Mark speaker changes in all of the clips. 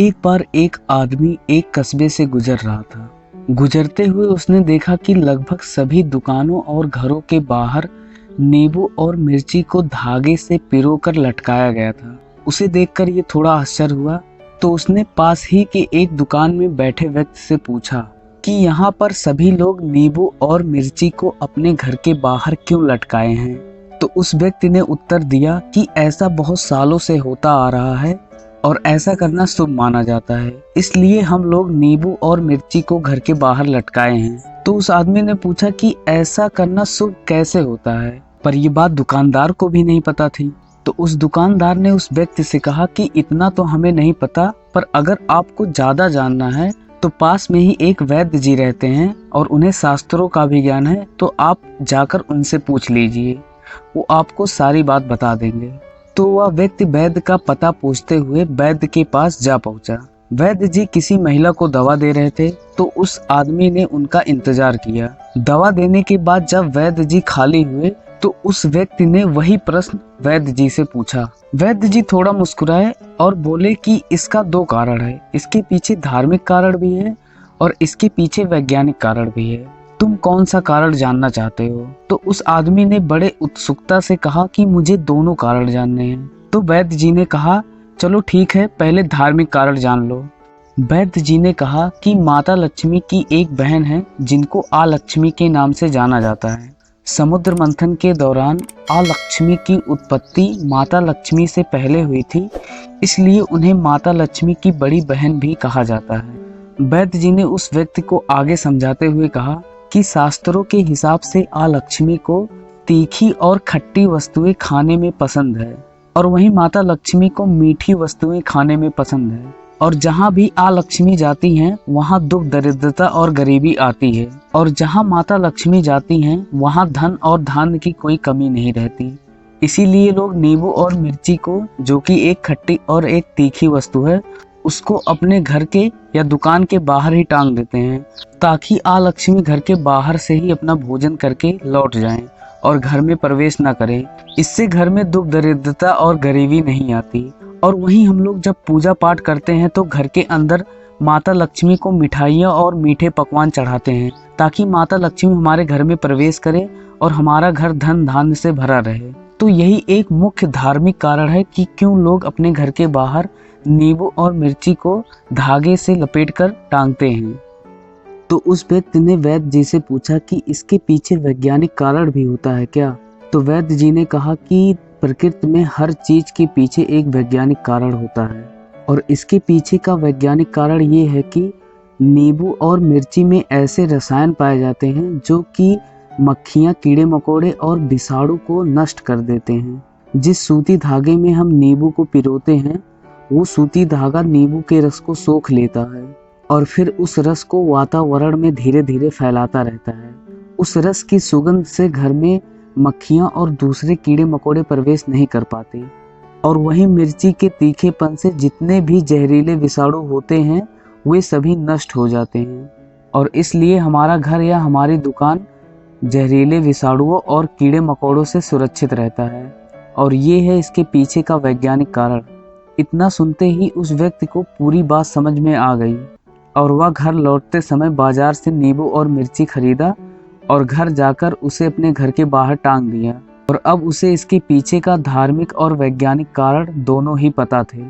Speaker 1: एक बार एक आदमी एक कस्बे से गुजर रहा था। गुजरते हुए उसने देखा कि लगभग सभी दुकानों और घरों के बाहर नींबू और मिर्ची को धागे से पिरोकर लटकाया गया था। उसे देखकर ये थोड़ा आश्चर्य हुआ, तो उसने पास ही के एक दुकान में बैठे व्यक्ति से पूछा कि यहाँ पर सभी लोग नींबू और मिर्ची को अपने घर के बाहर क्यों लटकाए हैं। तो उस व्यक्ति ने उत्तर दिया कि ऐसा बहुत सालों से होता आ रहा है और ऐसा करना शुभ माना जाता है, इसलिए हम लोग नींबू और मिर्ची को घर के बाहर लटकाए हैं। तो उस आदमी ने पूछा कि ऐसा करना शुभ कैसे होता है, पर यह बात दुकानदार को भी नहीं पता थी। तो उस दुकानदार ने उस व्यक्ति से कहा कि इतना तो हमें नहीं पता, पर अगर आपको ज्यादा जानना है तो पास में ही एक वैद्य जी रहते हैं और उन्हें शास्त्रों का भी ज्ञान है, तो आप जाकर उनसे पूछ लीजिए, वो आपको सारी बात बता देंगे। तो वह व्यक्ति वैद्य का पता पूछते हुए वैद्य के पास जा पहुंचा। वैद्य जी किसी महिला को दवा दे रहे थे, तो उस आदमी ने उनका इंतजार किया। दवा देने के बाद जब वैद्य जी खाली हुए तो उस व्यक्ति ने वही प्रश्न वैद्य जी से पूछा। वैद्य जी थोड़ा मुस्कुराए और बोले कि इसका दो कारण है, इसके पीछे धार्मिक कारण भी है और इसके पीछे वैज्ञानिक कारण भी है। तुम कौन सा कारण जानना चाहते हो? तो उस आदमी ने बड़े उत्सुकता से कहा कि मुझे दोनों कारण जानने हैं। तो वैद्य जी ने कहा, चलो ठीक है, पहले धार्मिक कारण जान लो। वैद्य जी ने कहा कि माता लक्ष्मी की एक बहन है जिनको आलक्ष्मी के नाम से जाना जाता है। समुद्र मंथन के दौरान आलक्ष्मी की उत्पत्ति माता लक्ष्मी से पहले हुई थी, इसलिए उन्हें माता लक्ष्मी की बड़ी बहन भी कहा जाता है। वैद्य जी ने उस व्यक्ति को आगे समझाते हुए कहा कि शास्त्रों के हिसाब से आलक्ष्मी को तीखी और खट्टी वस्तुएं खाने में पसंद है और वहीं माता लक्ष्मी को मीठी वस्तुएं खाने में पसंद है, और जहाँ भी आलक्ष्मी जाती हैं वहाँ दुख दरिद्रता और गरीबी आती है, और जहाँ माता लक्ष्मी जाती हैं वहाँ धन और धान्य की कोई कमी नहीं रहती। इसीलिए लोग नींबू और मिर्ची को, जो कि एक खट्टी और एक तीखी वस्तु है, उसको अपने घर के या दुकान के बाहर ही टांग देते हैं, ताकि आलक्ष्मी घर के बाहर से ही अपना भोजन करके लौट जाएं और घर में प्रवेश न करें। इससे घर में दुख दरिद्रता और गरीबी नहीं आती। और वहीं हम लोग जब पूजा पाठ करते हैं तो घर के अंदर माता लक्ष्मी को मिठाइयाँ और मीठे पकवान चढ़ाते हैं, ताकि माता लक्ष्मी हमारे घर में प्रवेश करे और हमारा घर धन धान्य से भरा रहे। तो यही एक मुख्य धार्मिक कारण है कि क्यों लोग अपने घर के बाहर नींबू और मिर्ची को धागे से लपेटकर टांगते हैं। तो उस व्यक्ति ने वैद्य जी से पूछा कि इसके पीछे वैज्ञानिक कारण भी होता है क्या? तो वैद्य जी ने कहा कि प्रकृति में हर चीज के पीछे एक वैज्ञानिक कारण होता है, और इसके पीछे का वैज्ञानिक कारण ये है कि नींबू और मिर्ची में ऐसे रसायन पाए जाते हैं जो कि मक्खियाँ, कीड़े मकोड़े और विषाणु को नष्ट कर देते हैं। जिस सूती धागे में हम नींबू को पिरोते हैं, वो सूती धागा नींबू के रस को सोख लेता है और फिर उस रस को वातावरण में धीरे धीरे फैलाता रहता है। उस रस की सुगंध से घर में मक्खियाँ और दूसरे कीड़े मकोड़े प्रवेश नहीं कर पाते, और वहीं मिर्ची के तीखेपन से जितने भी जहरीले विषाणु होते हैं वे सभी नष्ट हो जाते हैं, और इसलिए हमारा घर या हमारी दुकान जहरीले विषाणुओं और कीड़े मकोड़ों से सुरक्षित रहता है। और ये है इसके पीछे का वैज्ञानिक कारण। इतना सुनते ही उस व्यक्ति को पूरी बात समझ में आ गई और वह घर लौटते समय बाजार से नींबू और मिर्ची खरीदा और घर जाकर उसे अपने घर के बाहर टांग दिया। और अब उसे इसके पीछे का धार्मिक और वैज्ञानिक कारण दोनों ही पता थे।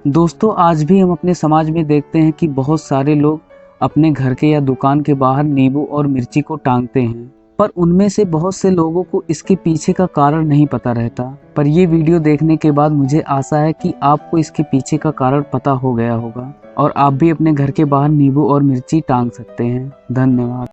Speaker 1: दोस्तों, आज भी हम अपने समाज में देखते हैं कि बहुत सारे लोग अपने घर के या दुकान के बाहर नींबू और मिर्ची को टांगते हैं, पर उनमें से बहुत से लोगों को इसके पीछे का कारण नहीं पता रहता। पर ये वीडियो देखने के बाद मुझे आशा है कि आपको इसके पीछे का कारण पता हो गया होगा और आप भी अपने घर के बाहर नींबू और मिर्ची टांग सकते हैं। धन्यवाद।